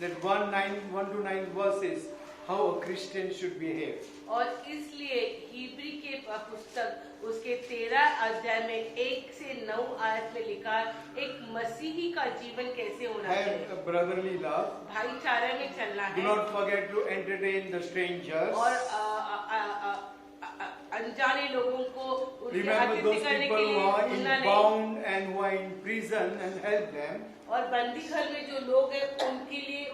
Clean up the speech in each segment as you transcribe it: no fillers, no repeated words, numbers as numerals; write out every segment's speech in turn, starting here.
that 1 to 9 verses how a Christian should behave. और इसलिए Hebrew के पुस्तक उसके 13 अध्याय में 1 से 9 आयत में लिखा है, एक मसीही का जीवन कैसे होना Have चाहिए। a brotherly love. भाईचारे में चलना Do है not forget to entertain the strangers. और अनजाने लोगों को उनके Remember आतिथ्य those करने people के who लिए are भूलना नहीं। bound and who are in prison and help them. और बंदी घर में जो लोग हैं उनके लिए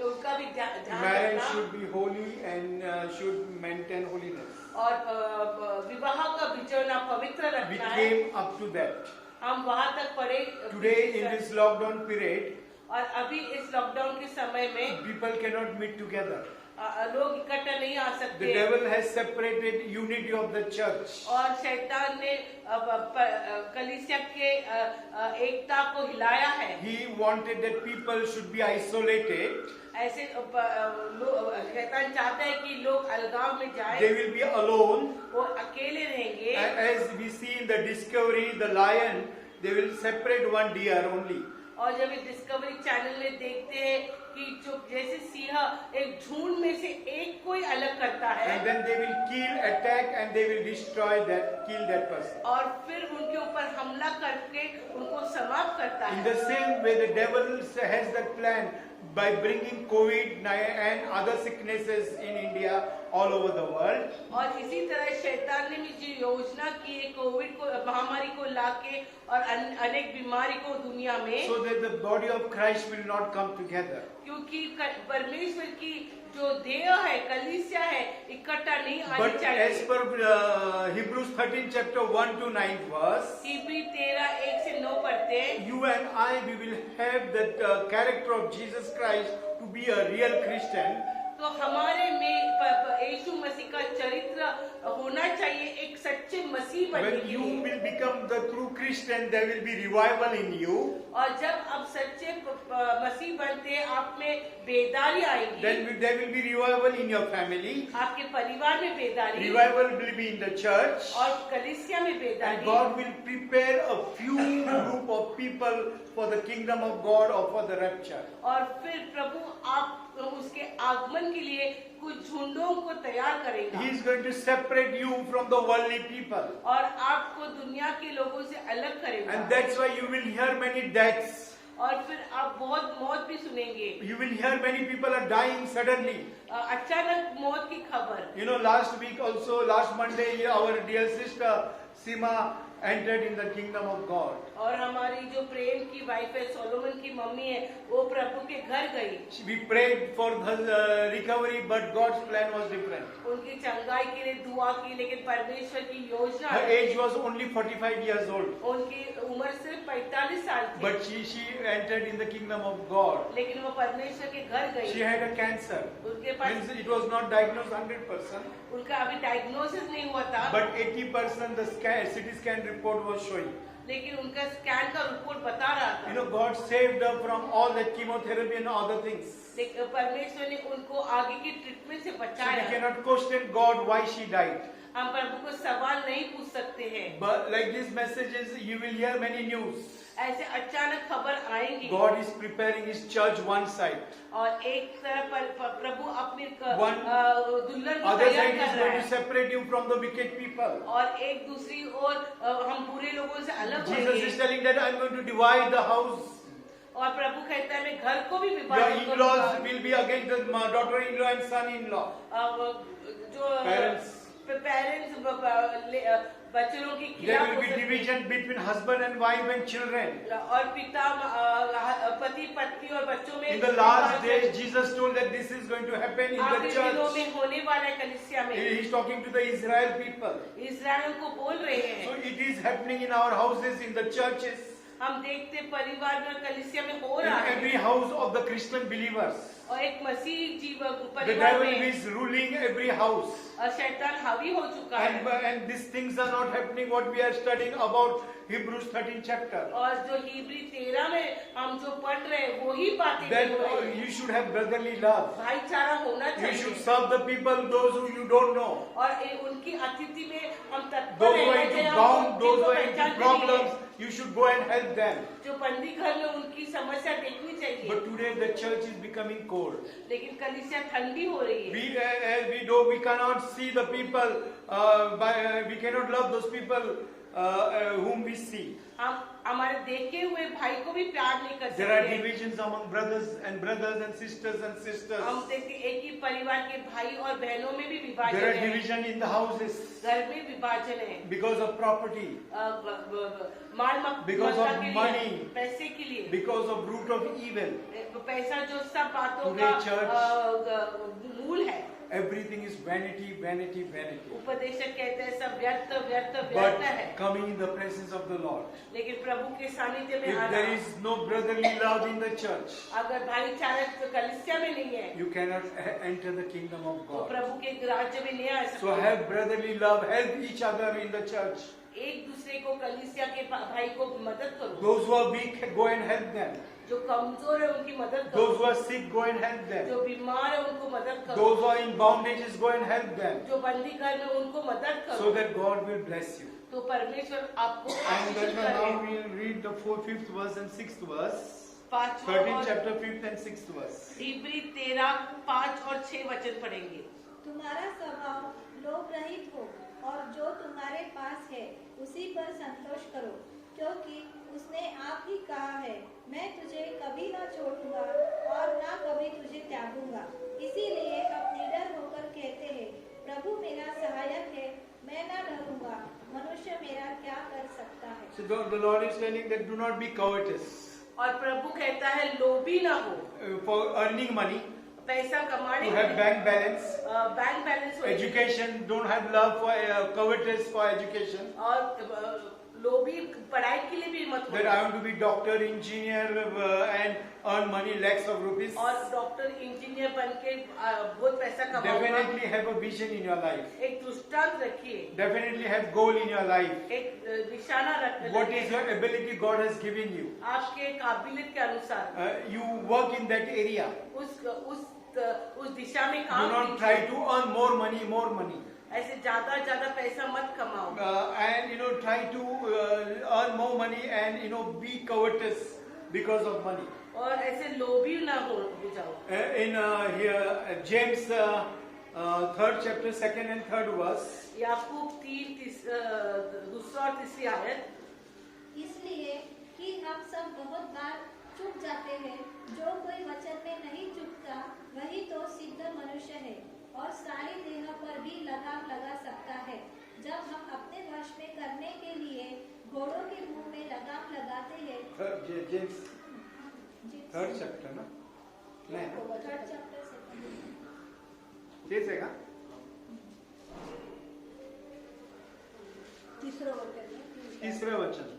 उनका भी ध्यान Marriage रखना should be holy and should maintain holiness. और विवाह का विचरना पवित्र We रखना है। came up to that. हम वहाँ तक पढ़े। Today in this lockdown period, और अभी इस लॉकडाउन के समय में people cannot meet together. लोग इकट्ठा नहीं आ The सकते devil has separated unity of the church. और शैतान ने कलीसिया के एकता को हिलाया है। He wanted that people should be isolated. ऐसे शैतान चाहता है कि लोग अलगाव में जाएं, They will be alone. वो अकेले रहेंगे। As we see in the Discovery, the lion, they will separate one deer only. और जब ये डिस्कवरी चैनल में देखते हैं कि जो जैसे सिंह एक झुंड में से एक कोई अलग करता है And then they will kill, attack, and they will destroy that, kill that person. और फिर उनके ऊपर हमला करके उनको समाप्त करता In है। the same way, the devil has that plan by bringing COVID and other sicknesses in India, all over the world. और इसी तरह शैतान ने भी जो योजना की है कोविड को महामारी को लाके और अनेक बीमारी को दुनिया में, So that the body of Christ will not come together. क्योंकि परमेश्वर की जो देह है कलीसिया है इकट्ठा नहीं आनी But as चाहिए। per Hebrews 13 chapter 1 to 9 verse, Hebrew 13 1 से 9 पढ़ते हैं। you and I, we will have that character of Jesus Christ to be a real Christian. तो हमारे में यीशु मसीह का चरित्र होना चाहिए एक सच्चे मसीह बनने When के you लिए। will become the true Christian, there will be revival in you. और जब आप सच्चे मसीह बनते हैं आप में बेदारी आएगी। Then there will be revival in your family. आपके परिवार में बेदारी Revival will be in the church. और कलीसिया में And बेदारी। God will prepare a few group of people for the kingdom of God or for the rapture. और फिर प्रभु आप उसके आगमन के लिए कुछ झुंडों को तैयार करेगा। He is going to separate you from the worldly people. और आपको दुनिया के लोगों से अलग करेगा। And that's why you will hear many deaths. और फिर आप बहुत मौत भी सुनेंगे। You will hear many people are dying suddenly. अचानक मौत की खबर। You know, last week also, last Monday, our dear sister Sima entered in the kingdom of God. और हमारी जो प्रेम की वाइफ है सोलोमन की मम्मी है वो प्रभु के घर गई। We prayed for her recovery, but God's plan was different. उनकी चंगाई के लिए दुआ की लेकिन परमेश्वर की योजना Her age was only 45 years old. उनकी उम्र सिर्फ 45 साल थी। But she entered in the kingdom of God. लेकिन वो परमेश्वर के घर गई। She had a cancer. उनके पास Means it was not diagnosed 100%, उनका अभी डायग्नोसिस नहीं हुआ था but 80% the CT scan report was showing. लेकिन उनका स्कैन का रिपोर्ट बता रहा था। You know, God saved her from all that chemotherapy and other things. लेकिन परमेश्वर ने उनको आगे की ट्रीटमेंट से So we बचाया। cannot question God why she died. हम प्रभु को सवाल नहीं पूछ सकते हैं। But like these messages, you will hear many news. ऐसे अचानक खबर आएंगी। God is preparing His church one side. और एक तरफ प्रभु अपने One दुल्हन को other तैयार side is कर going रहा to है separate you from the wicked people. और एक दूसरी ओर हम बुरे लोगों से अलग Jesus is होंगे। telling that I'm going to divide the house. और प्रभु कहता है मैं घर को भी Your विभाजित in-laws करूंगा। will be against the daughter-in-law and son-in-law. जो Parents. बच्चों की There खिलाफ will हो be सकते division between husband and wife and children. हैं। और पिता पति पत्नी और बच्चों में In the last days, Jesus told that this is going to happen in the आखिरी दिनों church. में होने वाला है कलीसिया में। He is talking to the Israel people. इस्राएल को बोल रहे So हैं। it is happening in our houses, in the churches, हम देखते परिवार में कलीसिया में हो in रहा every है house of the Christian believers. और एक मसीह जीवन The परिवार devil में is ruling every house. और शैतान हावी हो चुका है। And these things are not happening what we are studying about Hebrews 13 chapter. और जो हिब्री 13 में हम जो पढ़ रहे हैं वही बातें Then हो रही हैं। you should have brotherly love. भाईचारा होना You should चाहिए serve the people, those who you don't know. और उनकी अतिथि में हम तत्पर Those who are रहना into चाहिए, bound, हम those who जिनको are into पहचानते नहीं problems, हैं। you should go and help them. जो बंदी घर में उनकी समस्या देखनी चाहिए। But today the church is becoming cold. लेकिन कलीसिया ठंडी हो रही है। We cannot see the people, we cannot love those people whom we see. हम हमारे देखे हुए भाई को भी प्यार नहीं कर There are सकते। divisions among brothers and sisters and sisters. हम देखते एक ही परिवार के भाई और बहनों में भी There विभाजन are है। division in the houses घर में विभाजन है। because of property, mall Because of मत्ता के money. लिए, पैसे के लिए, because of root of evil. पैसा जो सब बातों Today का मूल है। Everything is vanity, vanity, vanity. उपदेशक कहते हैं सब व्यर्थ व्यर्थ But व्यर्थ है। coming in the presence of the Lord, लेकिन प्रभु के सानिध्य में if आना, there is no brotherly love in the church, अगर भाईचारा कलीसिया में नहीं है you cannot enter the kingdom of तो God. प्रभु के राज्य में नहीं आ So सकते। have brotherly love, help each other in the church. एक दूसरे को कलीसिया के भाई को मदद करो। Those who are weak, go and help them. जो कमजोर है उनकी मदद Those करो। who are sick, go and help them. जो बीमार है उनको मदद करो। Those who are in bondages, go and help them. जो बंदी घर में उनको मदद So करो। that God will bless you. तो परमेश्वर आपको And आशीष then now करे। we'll read the 5th verse and 6th verse. 13 13th chapter, 5th and 6th verse. इब्री 13, 5 और 6 वचन पढ़ेंगे। तुम्हारा स्वभाव लोभ रहित हो और जो तुम्हारे पास है उसी पर संतोष करो, क्योंकि उसने आप ही कहा है, मैं तुझे कभी ना छोड़ूंगा और ना कभी तुझे त्यागूंगा। इसीलिए अब निडर होकर कहते हैं, प्रभु मेरा सहायक है, मैं ना डरूंगा। मनुष्य मेरा क्या कर सकता है। So the Lord is telling that do not be covetous और प्रभु कहता है लोभी ना हो, for earning money, पैसा कमाने to के have लिए, bank balance, बैंक बैलेंस हो, education, don't have love for covetous for education. और लोभी पढ़ाई के लिए भी मत That हो। I want to be doctor, engineer and earn money, lakhs of rupees. और डॉक्टर इंजीनियर बन के बहुत पैसा कमाऊंगा। Definitely have a vision in your life. एक दृष्टांत रखिए, Definitely have goal in your life. एक निशाना रखिए। What is your ability God has given you? आपके काबिलियत के अनुसार You work in that area. उस दिशा में Do काम not कीजिए। try to earn more money. ऐसे ज्यादा पैसा मत कमाओ। And try to earn more money and be covetous because of money. और ऐसे लोभी ना हो जाओ। In here James 3rd chapter 2nd and 3rd verse. याकूब 3 दूसरा और तीसरी आयत। इसलिए कि हम सब बहुत बार चूक जाते हैं, जो कोई वचन में नहीं चूकता वही तो सिद्ध मनुष्य है और सारी देह पर भी लगाम लगा सकता है। जब हम अपने वश में करने के लिए घोड़ों के मुंह में लगाम लगाते हैं। James 3rd chapter ना? नहीं, 3rd chapter से ठीक है का? तीसरा वचन।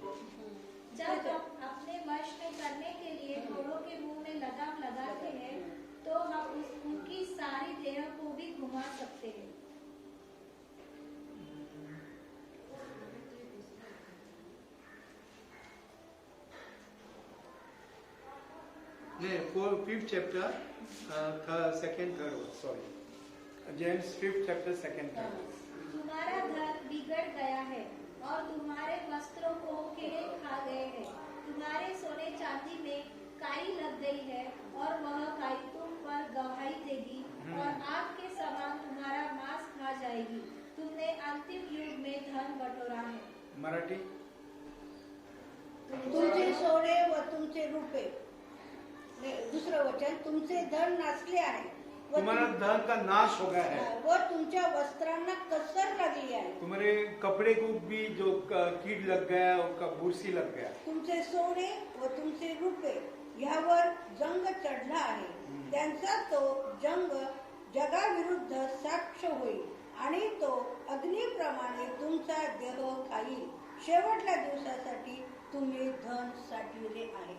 जब हम अपने वश में करने के लिए घोड़ों के मुंह में लगाम लगाते हैं, तो हम उनकी सारी देह को भी घुमा सकते हैं। नहीं, 5th chapter, 2nd, 3rd verse. Sorry, James 5th chapter 2nd, 3rd verse. तुम्हारा धन बिगड़ गया है और तुम्हारे वस्त्रों को कीड़े खा गए हैं। तुम्हारे सोने चांदी में काई लग गई है और वह काई तुम पर गवाही देगी और आग के समान तुम्हारा मांस खा जाएगी। तुमने अंतिम युग में धन बटोरा है। मराठी? तुमचे सोने व तुमचे रुपये, दुसरं वचन, तुमचे धन नासले आहे व तुम्हारा धन का नाश हो गया है। व तुमच्या वस्त्रांना कसर लागली आहे। तुम्हारे कपड़े को भी जो कीड लग गया, उसका बुरसी लग गया। तुमचे सोने व तुमचे रुपये यावर जंग चढला आहे। त्यांचा तो जंग जगाविरुद्ध साक्ष होईल आणि तो अग्नीप्रमाणे तुमचा देह खाईल। शेवटच्या दिवसासाठी तुम्ही धन साठविले आहे।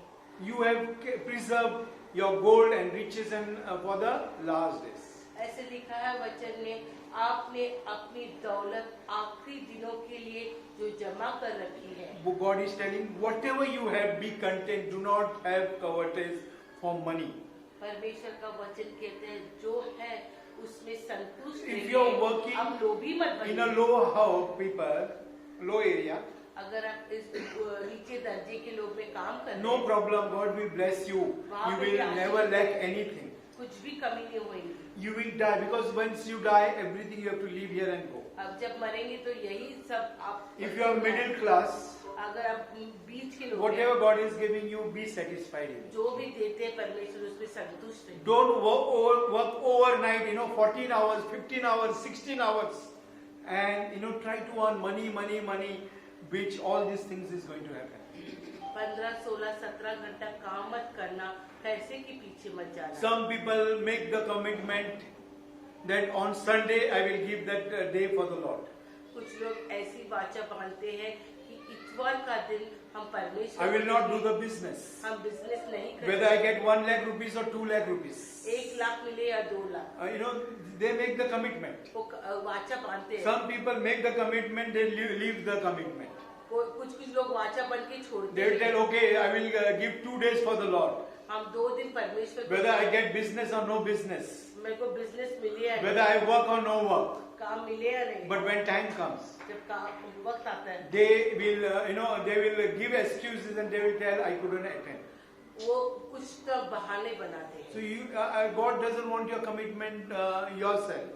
You have preserved your gold and riches and for the last days. ऐसे लिखा है वचन में, आपने अपनी दौलत आखिरी दिनों के लिए जो जमा कर रखी है। God is telling, whatever you have, be content. Do not have covetous for money. परमेश्वर का वचन कहते हैं जो है उसमें संतुष्ट If रहिए। you are working अब लोभी मत in a बनिए। low house, low area, अगर आप इस नीचे दर्जे के लोग में काम कर रहे no हैं, problem, God will bless you. You will never lack anything. कुछ भी कमी नहीं होगी। You will die because once you die, everything you have to leave here and go. अब जब मरेंगे तो यही सब आप, If you are middle class, अगर आप बीच के लोग हैं, whatever God is giving you, be satisfied in it. जो भी देते हैं परमेश्वर उसमें संतुष्ट है। Don't work overnight, 14 hours, 15 hours, 16 hours, and try to earn money, which all these things is going to happen. 15, 16, 17 घंटा काम मत करना, पैसे के पीछे मत जाना। Some people make the commitment that on Sunday I will give that day for the Lord. कुछ लोग ऐसी वाचा बांधते हैं कि इतवार का दिन हम परमेश्वर, I will not do the business. हम बिजनेस नहीं Whether I करेंगे, get 1 lakh rupees or 2 lakh rupees. 1 lakh मिले या 2 lakh, They make the commitment. वो वाचा बांधते हैं। Some people make the commitment, they leave the commitment. कुछ लोग वाचा बन के छोड़ते They will हैं। tell, okay, I will give 2 days for the Lord. हम 2 दिन परमेश्वर को, Whether I get business or no business. मेरे को बिजनेस मिले या Whether I work or no work. काम मिले या नहीं, But when time comes, जब काम वक्त आता है they will give excuses and they will tell, I couldn't attend. वो कुछ तो बहाने बनाते हैं। So God doesn't want your commitment yourself.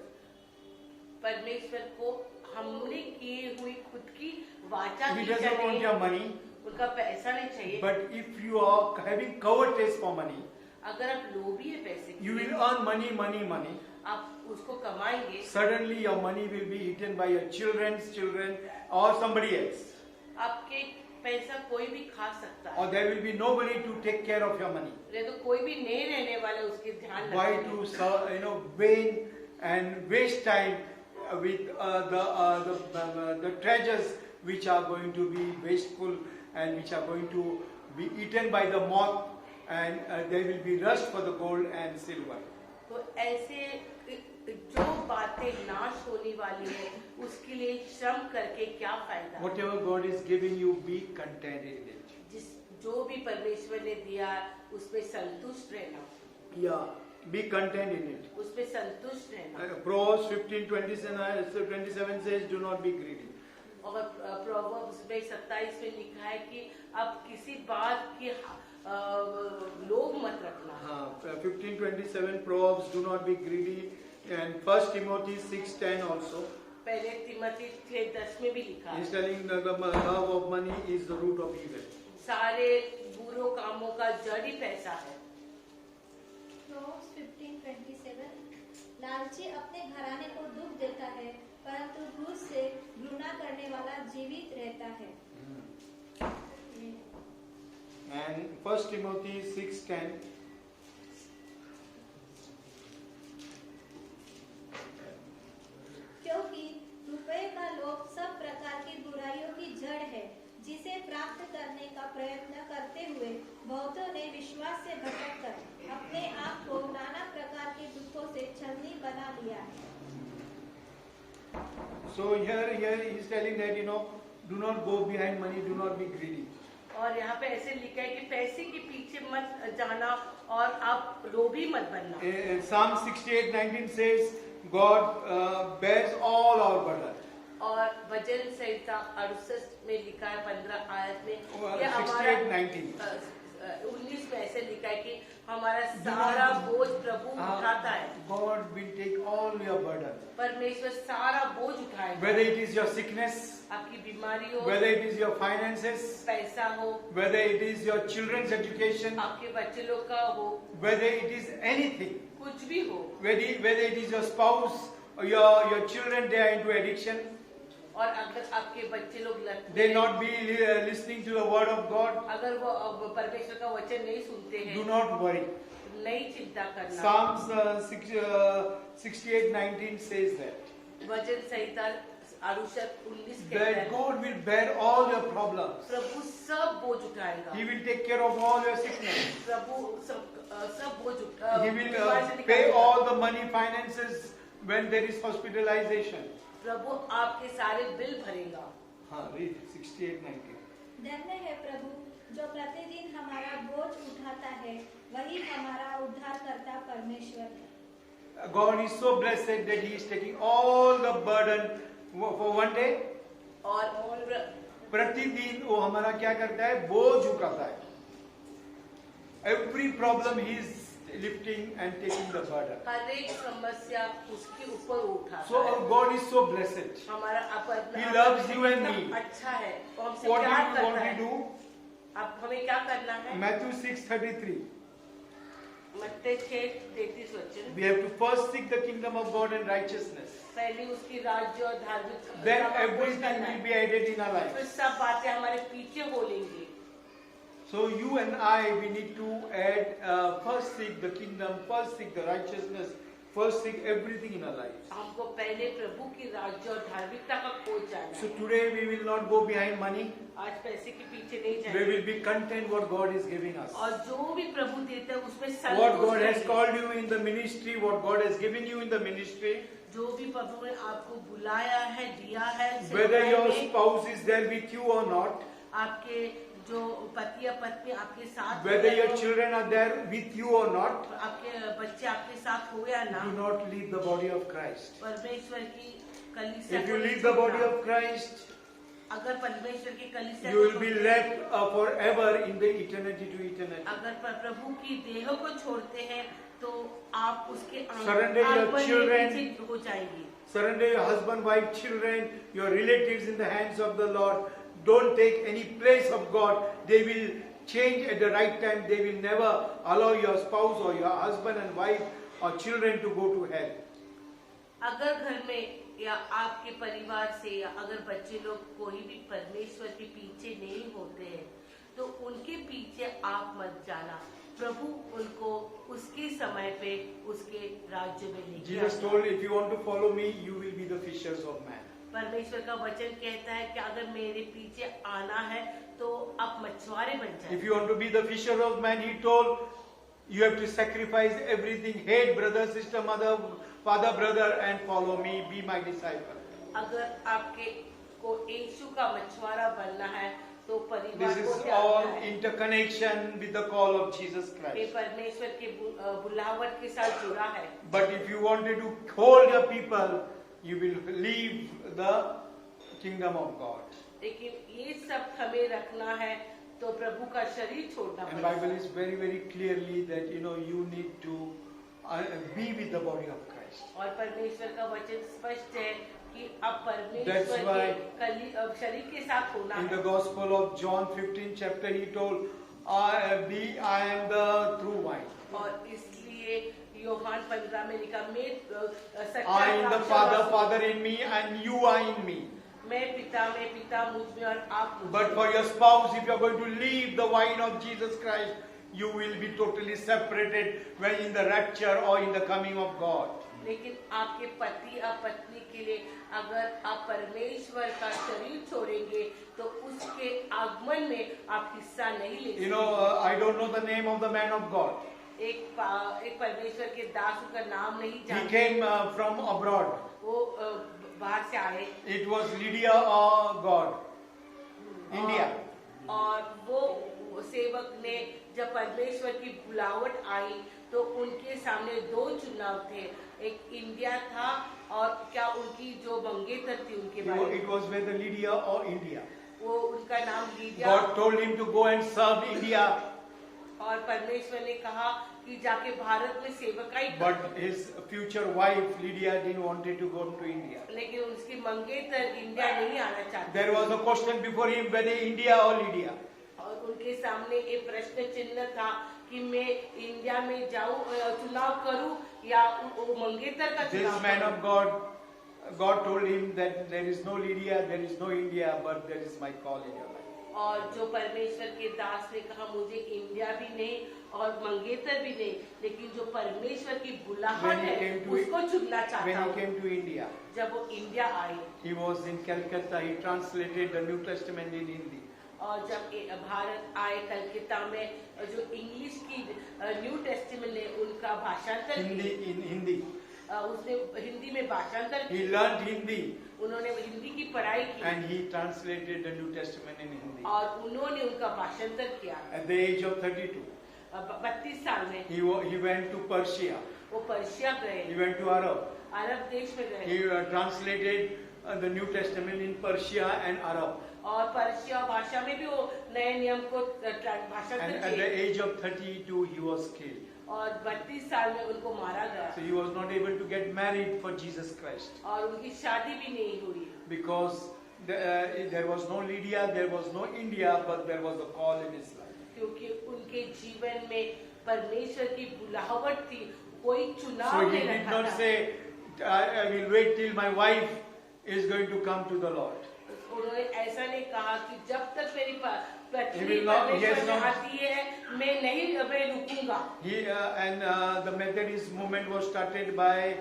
परमेश्वर को हमने की हुई खुद की वाचा He की doesn't want your चाहिए, money. उनका पैसा नहीं चाहिए। But if you are having covetous for money, अगर आप लोभी है पैसे के, you will earn money. आप उसको कमाएंगे, Suddenly your money will be eaten by your children's children or somebody else. आपके पैसा कोई भी खा सकता है, Or there will be nobody to take care of your money. नहीं तो कोई भी नहीं रहने वाला उसके ध्यान Why रखने। to vain and waste time with the treasures which are going to be wasteful and which are going to be eaten by the moth, and they will be rushed for the gold and silver. तो ऐसे जो बातें नाश होने वाली है उसके लिए श्रम करके क्या फायदा। Whatever God is giving you, be content in it. जो भी परमेश्वर ने दिया उसमें संतुष्ट रहना, Yeah, be content in it. उसमें संतुष्ट रहना। Proverbs 15:27 says, do not be greedy. और प्रोवर्ब्स में 27 में लिखा है कि अब किसी बात की लोभ मत रखना। 15:27 Proverbs, do not be greedy, and 1 Timothy 6:10 also. पहले तिमोथी 6:10 में भी लिखा है, He's telling that the love of money is the root of evil. सारे बुरे कामों का जड़ ही पैसा है। Proverbs 15:27 लालची अपने घराने को दुख देता है, परंतु घूस से घृणा करने वाला जीवित रहता है। And 1 Timothy 6:10. क्योंकि रुपए का लोभ सब प्रकार की बुराइयों की जड़ है, जिसे प्राप्त करने का प्रयत्न करते हुए बहुतों ने विश्वास से भटककर अपने आप को नाना प्रकार के दुखों से छलनी बना लिया है। So here he is telling that do not go behind money, do not be greedy. और यहाँ पे ऐसे लिखा है कि पैसे के पीछे मत जाना और आप लोभी मत बनना। Psalm 68:19 says, God bears all our burden. और वचन संहिता 68 में लिखा है 15 आयत में, 68:19. 19 में ऐसे लिखा है कि हमारा सारा बोझ प्रभु उठाता है। God will take all your burden. परमेश्वर सारा बोझ उठाएगा। Whether it is your sickness, आपकी बीमारी हो, whether it is your finances, पैसा हो, whether it is your children's education, आपके बच्चे लोग का हो, whether it is anything, कुछ भी हो, whether it is your spouse or your children, they are into addiction, और अगर आपके बच्चे लोग they not be listening to the word of God, अगर वो परमेश्वर का वचन नहीं सुनते हैं, do not worry. नहीं चिंता करना। Psalms 68:19 says that. वचन संहिता 19 कहता That है, God will bear all your problems. प्रभु सब बोझ उठाएगा। He will take care of all your sickness. प्रभु सब बोझ He will pay all the money, finances when there is hospitalization. प्रभु आपके सारे बिल भरेगा। हाँ, read 68:19. धन्य है प्रभु जो प्रतिदिन हमारा बोझ उठाता है, वही हमारा उद्धारकर्ता परमेश्वर है। God is so blessed that He is taking all the burden for one day. और प्रतिदिन वो हमारा क्या करता है, बोझ उठाता है. Every problem he is lifting and taking the burden. हर एक समस्या उसके ऊपर उठाता So है. our God is so blessed. हमारा He loves you and me. अच्छा है. वो हमसे What प्यार do करता है. we do? अब हमें क्या करना है? Matthew 6:33. मत्ती 6:33 वचन. We have to first seek the kingdom of God and righteousness. पहले उसकी राज्य और धार्मिक Then का खोज everything करना will है. be added in our फिर lives. सब बातें हमारे पीछे बोलेंगी. So you and I, we need to add, first seek the kingdom, first seek the righteousness, first seek everything in our lives. हमको पहले प्रभु की राज्य और धार्मिकता का खोज जाना So है. today we will not go behind money. आज पैसे के पीछे नहीं We जाएंगे. will be content what God is giving us. और जो भी प्रभु देता है उसमें What संतुष्ट God has रहेंगे. called you in the ministry, what God has given you in the ministry, जो भी प्रभु ने आपको बुलाया है, दिया है, whether सेवकाई your में, spouse is there with you or not, आपके जो पति या पत्नी आपके साथ whether हो your या children are there with you or not, आपके बच्चे आपके साथ हो या ना, do not leave the body of Christ. परमेश्वर की कलीसिया If को you नहीं leave the body छोड़ना. of Christ, अगर परमेश्वर की कलीसिया you को will be छोड़ते left हैं, forever in the eternity to eternity. अगर प्रभु की देह को छोड़ते हैं तो आप उसके Surrender your आंगन में children. पीछे हो जाएंगी. Surrender your husband, wife, children, your relatives in the hands of the Lord. Don't take any place of God. They will change at the right time. They will never allow your spouse or your husband and wife or children to go to hell. अगर घर में या आपके परिवार से या अगर बच्चे लोग कोई भी परमेश्वर के पीछे नहीं होते हैं तो उनके पीछे आप मत जाना. प्रभु उनको उसके समय पे उसके राज्य में लेके Jesus आएगा. told, if you want to follow me, you will be the fishers of man. परमेश्वर का वचन कहता है कि अगर मेरे पीछे आना है तो आप मछुआरे बन जाए. If you want to be the fisher of man, he told, you have to sacrifice everything. Hate brother, sister, mother, father, brother, and follow me. Be my disciple. अगर आपके को यीशु का मछुआरा बनना है तो परिवार This को is त्यागना all है. interconnection with the call of Jesus ये Christ. परमेश्वर के बुलावट के साथ जुड़ा है. But if you wanted to hold your people, you will leave the kingdom of God. लेकिन ये सब हमें रखना है तो प्रभु का शरीर छोड़ना And पड़ेगा. Bible is very, very clearly that you need to be with the body of Christ. और परमेश्वर का वचन स्पष्ट है कि अब That's परमेश्वर why के शरीर के साथ होना In the है. Gospel of John 15 chapter, he told, I am the true wine. और इसलिए योहान 15 में लिखा मैं सच्चा I in the द्राक्षा Father, रस- Father in me, and you are in me. मैं पिता में, पिता मुझ में और आप मुझ But में. for your spouse, if you are going to leave the wine of Jesus Christ, you will be totally separated when in the rapture or in the coming of God. लेकिन आपके पति और पत्नी के लिए अगर आप परमेश्वर का शरीर छोड़ेंगे तो उसके आगमन में आप हिस्सा नहीं ले You know, सकते. I don't know the name of the man of God. एक परमेश्वर के दास का नाम नहीं He जानते. came from abroad. वो बाहर से आए. It was Lydia or God, India. और वो सेवक ने जब परमेश्वर की बुलावट आई तो उनके सामने दो चुनाव थे. एक इंडिया था और क्या उनकी जो मंगेतर थी उनके बारे It में. was whether Lydia or India. वो उनका नाम Lydia. God told him to go and serve India, और परमेश्वर ने कहा कि जाके भारत में सेवकाई कर. but his future wife Lydia didn't want to go to India. लेकिन उसकी मंगेतर इंडिया नहीं आना चाहती. There was a question before him whether India or Lydia. और उनके सामने एक प्रश्न चिन्ह था कि मैं इंडिया में जाऊं, चुनाव करूं या वो मंगेतर का This चुनाव man करूं. of God told him that there is no Lydia, there is no India, but there is my call in your life. और जो परमेश्वर के दास ने कहा मुझे इंडिया भी नहीं और मंगेतर भी नहीं, लेकिन जो परमेश्वर की बुलाहट When he है came to उसको चुनना चाहता When he हूं. came to India, जब वो इंडिया आए he was in Calcutta. He translated the New Testament in Hindi. और जब भारत आए कलकत्ता में जो इंग्लिश की न्यू टेस्टामेंट है उनका भाषांतर In Hindi. उसने हिंदी में भाषांतर He किया. learned Hindi उन्होंने हिंदी की पढ़ाई की and he translated the New Testament in Hindi. और उन्होंने उनका भाषांतर किया. At the age of 32, 32 साल में he went to Persia. वो पर्शिया गए, He went to Arab. अरब देश में गए. He translated the New Testament in Persia and Arab. और पर्शिया भाषा में भी वो नए नियम को भाषांतर And at the किए age of 32, he was killed. और 32 साल में उनको मारा गया So he was not able to get married for Jesus Christ. और उनकी शादी भी नहीं हुई Because there was no Lydia, there was no India, but there was a call in his life. क्योंकि उनके जीवन में परमेश्वर की बुलाहट थी, कोई चुनाव So he नहीं did रखा not था। say, I will wait till my wife is going to come to the Lord. उन्होंने ऐसा नहीं कहा कि जब तक मेरी He पत्नी will not- he has परमेश्वर not- में आती है मैं रुकूंगा। The Methodist movement was started by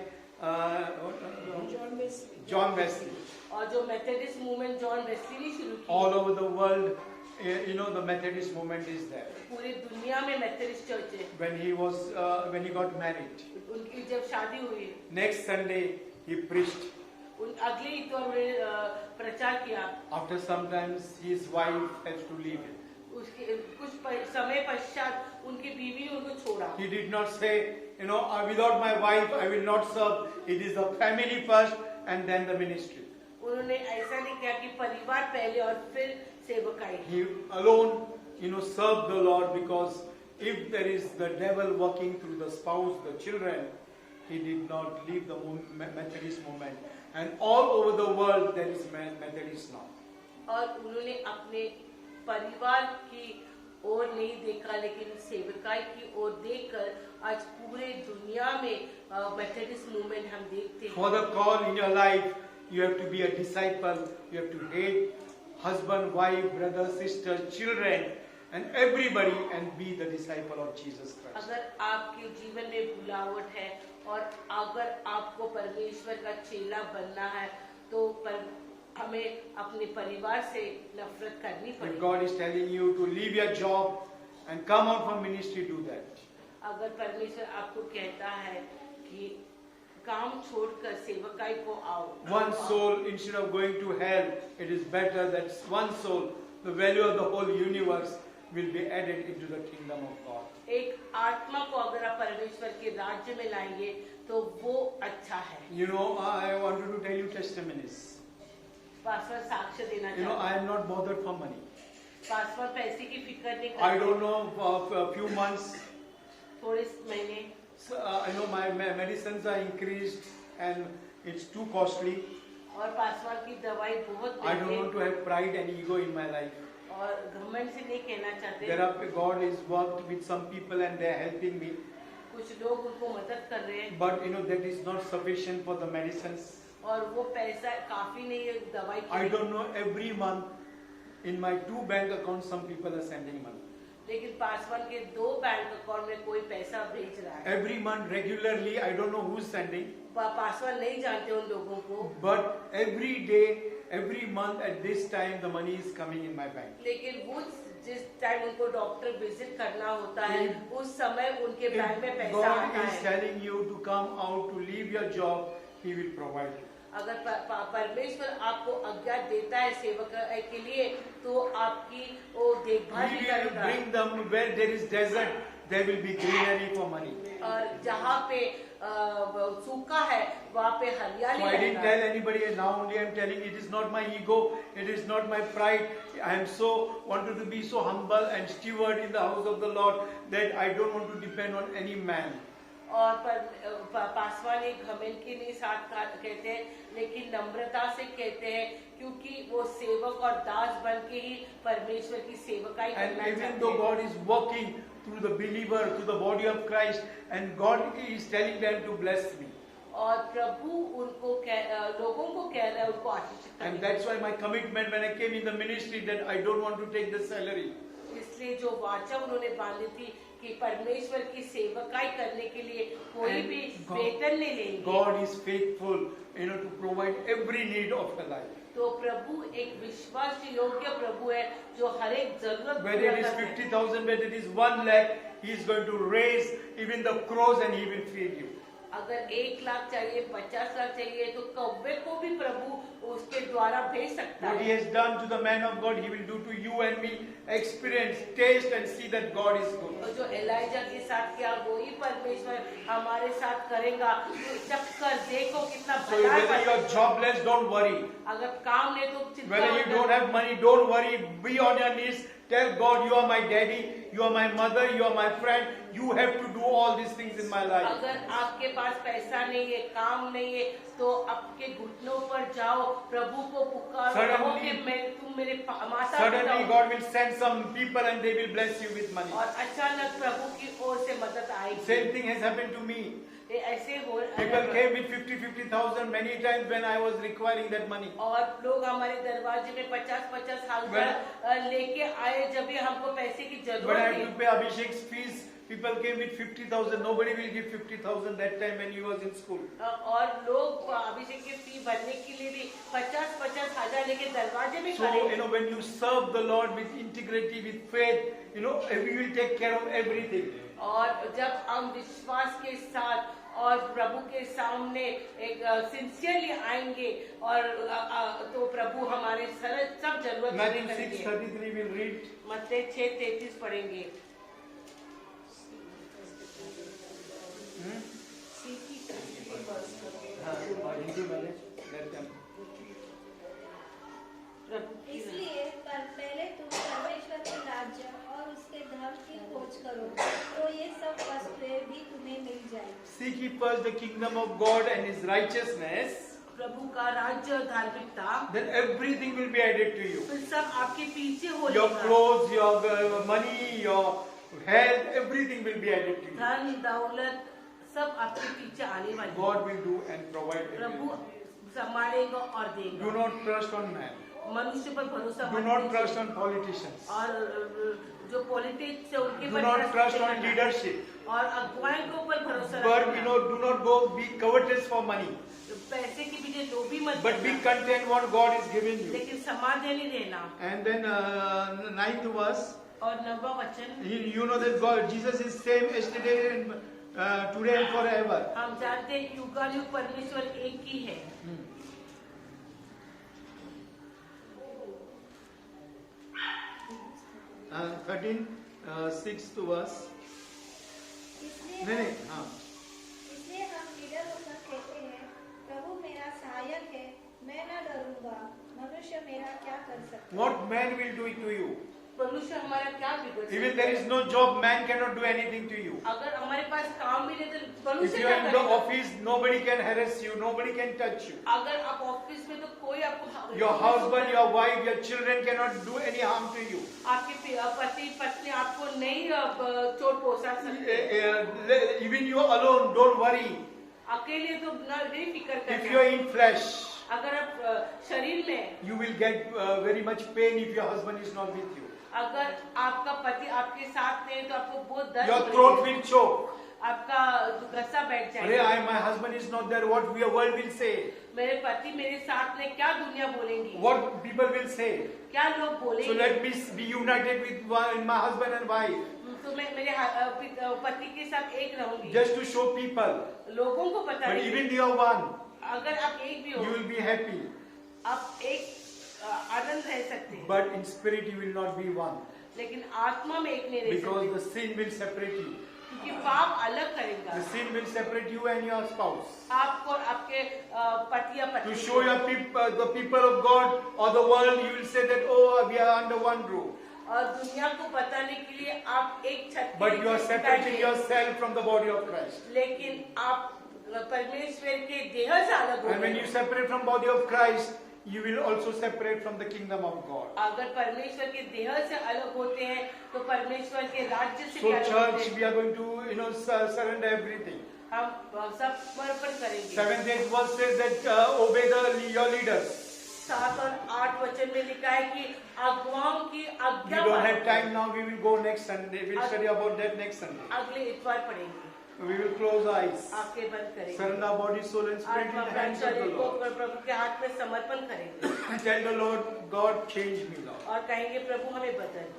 John Wesley. और जो मेथोडिस्ट मूवमेंट जॉन वेस्ली ने शुरू की, All over the world, the Methodist movement is there. पूरी दुनिया में मेथोडिस्ट चर्च है। When he got married, उनकी जब शादी हुई, next Sunday he preached. अगले इतवार उन्होंने प्रचार किया। After some time, his wife has to leave him. उसके कुछ समय पश्चात उनकी बीवी ने उनको छोड़ा। He did not say, without my wife I will not serve. It is the family first and then the ministry. उन्होंने ऐसा नहीं किया कि परिवार पहले और फिर सेवकाई। He alone, served the Lord, because if there is the devil working through the spouse, the children, he did not leave the Methodist movement. And all over the world there is Methodist now. और उन्होंने अपने परिवार की ओर नहीं देखा, लेकिन सेवकाई की ओर देखकर आज पूरे दुनिया में मेथोडिस्ट मूवमेंट हम देखते हैं। For the call in your life, you have to be a disciple. You have to hate husband, wife, brother, sister, children, and everybody, and be the disciple of Jesus Christ. अगर आपके जीवन में बुलावट है और अगर आपको परमेश्वर का चेला बनना है तो हमें अपने परिवार से नफरत करनी If पड़ेगी। God is telling you to leave your job and come out from ministry, do that. अगर परमेश्वर आपको कहता है कि काम छोड़कर सेवकाई को आओ, One soul, instead of going to hell, it is better that one soul, the value of the whole universe, will be added into the kingdom of God. एक आत्मा को अगर आप परमेश्वर के राज्य में लाएंगे तो वो अच्छा है। I wanted to tell you testimonies. Paswan साक्ष्य देना I चाहता am not bothered for money. Paswan पैसे की फिक्र नहीं I करते। don't know, for a few months, थोड़े महीने my medicines are increased and it's too costly. और पासवान की दवाई बहुत I don't महंगी want to have pride and ego in my life. और घमंड से नहीं कहना चाहते। God is worked with some people and they are helping me. कुछ लोग उनको मदद कर रहे हैं But that is not sufficient for the medicines. और वो पैसा काफी नहीं है दवाई के I लिए। don't know, every month in my 2 bank accounts some people are sending money. लेकिन पासवान के 2 बैंक अकाउंट में कोई पैसा भेज रहा है। Every month regularly, I don't know who's sending. Paswan नहीं जानते उन लोगों को, But every day, every month at this time the money is coming in my bank. लेकिन वो जिस टाइम उनको डॉक्टर विजिट करना होता है उस समय उनके If बैंक में पैसा God आता is है। telling you to come out to leave your job, He will provide you. अगर परमेश्वर आपको आज्ञा देता है सेवक के लिए तो आपकी वो देखभाल He भी will करेगा। bring them where there is desert, there will be greenery for money. और जहाँ पे सूखा है वहाँ पे हरियाली So I didn't रहेगा। tell anybody, and now only I am telling, it is not my ego, it is not my pride. I am so wanted to be so humble and steward in the house of the Lord that I don't want to depend on any man. और पासवान एक घमंड के नहीं साथ कहते हैं, लेकिन नम्रता से कहते हैं क्योंकि वो सेवक और दास बन के ही परमेश्वर की सेवकाई And करना even चाहते though हैं। God is working through the believer, through the body of Christ, and God is telling them to bless me. और प्रभु उनको लोगों को कह रहा है उनको आशीषित And करने that's why my commitment when I came in the ministry that I don't want to take the salary. इसलिए जो वाचा उन्होंने बांधी थी कि परमेश्वर की सेवकाई करने के लिए कोई And भी God- वेतन नहीं लेंगे। God is faithful, to provide every need of your life. तो प्रभु एक विश्वास योग्य प्रभु है जो हर एक जरूरत Whether पूरा it is करता है। 50,000, whether it is 1 lakh, He is going to raise even the crows and He will feed you. अगर 1 लाख चाहिए, 50 लाख चाहिए, तो कौवे को भी प्रभु उसके द्वारा भेज सकता What he है। has done to the man of God, he will do to you and me. Experience, taste and see that God is good. और जो एलाइजा के साथ किया वही परमेश्वर हमारे साथ करेगा। तो चक्कर देखो कितना So भला whether you है। are jobless, don't worry. अगर काम नहीं तो चिंता Whether you मत don't करो। have money, don't worry. Be on your knees. Tell God, you are my daddy, you are my mother, you are my friend. You have to do all these things in my life. अगर आपके पास पैसा नहीं है, काम नहीं है, तो आपके घुटनों पर जाओ, प्रभु को पुकारो, कहो कि तुम मेरे माता Suddenly पिता हो। God will send some people and they will bless you with money. और अचानक प्रभु की ओर से मदद आएगी। Same thing has happened to me. ये ऐसे हो People came with 50,000 many times when I was requiring that money. और लोग हमारे दरवाजे में 50,000 हजार लेके आए जब भी हमको पैसे की When I जरूरत had थी। to pay Abhishek's fees, people came with 50,000. Nobody will give 50,000 that time when he was in school. और लोग अभिषेक की फी भरने के लिए भी 50,000 हजार लेके दरवाजे में So, खड़े थे। when you serve the Lord with integrity, with faith, we will take care of everything. और जब हम विश्वास के साथ और प्रभु के सामने एक सिंसियरली आएंगे और तो प्रभु हमारे सब जरूरत पूरी Matthew करेंगे। 6:33 will read. मत्ती 6:33 पढ़ेंगे। इसलिए पहले तुम परमेश्वर के राज्य और उसके धर्म की खोज करो, तो ये सब वस्तुएं भी तुम्हें मिल जाएगी। Seek ye first the kingdom of God and his righteousness, प्रभु का राज्य और धार्मिकता, then everything will be added to you. फिर सब आपके पीछे हो Your जाएगा। clothes, your money, your health, everything will be added to you. धन दौलत सब आपके पीछे आने वाली है। God will do and provide Prabhu everything. संभालेगा और Do देगा। not trust on man. मनुष्य पर भरोसा Do मत not कीजिए। trust on politicians. और जो पॉलिटिक्स है उनके Do पर not trust नहीं on करना। leadership. और अगुवाई के ऊपर भरोसा But रखना। do not go be covetous for money. पैसे के पीछे लोभी मत But be बनना। content what God is giving you. लेकिन समाधानी रहना। And then 9th verse. और 9वां वचन, You know that God, Jesus is same yesterday and today and forever. हम जानते हैं कि युगानुयुग परमेश्वर एक ही है। 13, 6th verse. इसलिए नहीं नहीं हाँ. इसलिए हम निडर होकर कहते हैं, प्रभु मेरा सहायक है, मैं न डरूंगा। मनुष्य मेरा क्या कर सकता है? What man will do it to you? मनुष्य हमारा क्या बिगड़ सकता Even there is no job, man cannot do anything to you. अगर हमारे पास काम भी नहीं तो If मनुष्य you क्या are in the करेगा? office, nobody can harass you, nobody can touch you. अगर आप ऑफिस में तो कोई आपको Your husband, your wife, your children cannot do any harm to you. आपके पति पत्नी आपको नहीं चोट पहुंचा सकते। Even you alone, don't worry. अकेले तो नहीं फिक्र If you are करना। in flesh, अगर आप शरीर में, you will get very much pain if your husband is not with you. अगर आपका पति आपके साथ नहीं तो आपको बहुत दर्द Your होगी। throat will choke. आपका गस्सा बैठ अरे जाएगा। my husband is not there. What the world will say? मेरे पति मेरे साथ नहीं, क्या दुनिया बोलेंगी? What people will say? क्या लोग So बोलेंगे? let me be united with my husband and wife, तो मैं मेरे पति के साथ एक रहूंगी। just to show people. लोगों को पता But नहीं। even you are one, अगर आप एक भी you हो, will be happy. आप एक आनंद रह सकते हैं, But in spirit you will not be one, लेकिन आत्मा में एक नहीं रह because सकते, the sin will separate you. क्योंकि पाप अलग करेगा The sin will separate you and your spouse. आपको और आपके पति या To पत्नी show को। your the people of God or the world, you will say that, oh, we are under one roof. और दुनिया को बताने के लिए आप एक छत के But you are नीचे separating बैठे, yourself from the body of Christ. लेकिन आप परमेश्वर के देह से अलग हो And when गए। you separate from body of Christ, you will also separate from the kingdom of God. अगर परमेश्वर के देह से अलग होते हैं तो परमेश्वर के राज्य से So भी अलग होते church, हैं। we are going to, surrender everything. हम सब समर्पण करेंगे। 7th, 8th verse says that obey your leaders. 7 और 8 वचन में लिखा है कि अगुवाओं की We आज्ञा don't have पालन। time now. We will go next Sunday. We'll study about that next Sunday. अगले इतवार पढ़ेंगे। We will close our eyes. आंखें बंद करेंगे। Surrender our body, soul, and spirit in आत्मा the प्राण hands of the शरीर को Lord. प्रभु के हाथ में समर्पण करेंगे Tell the Lord, God, change me, Lord. और कहेंगे प्रभु हमें बदल,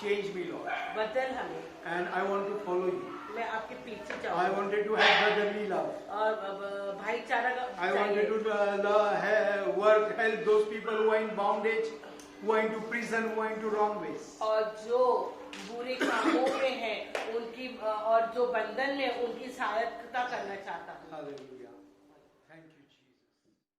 Change me, Lord. बदल हमें। And I want to follow you. मैं आपके पीछे I जाऊंगा wanted to have brotherly love. और भाईचारा I wanted to help those people who are in bondage, who are into prison, who are into wrong ways. और जो बुरे कामों में है उनकी और जो बंधन में उनकी सहायता करना चाहता हूँ। Hallelujah.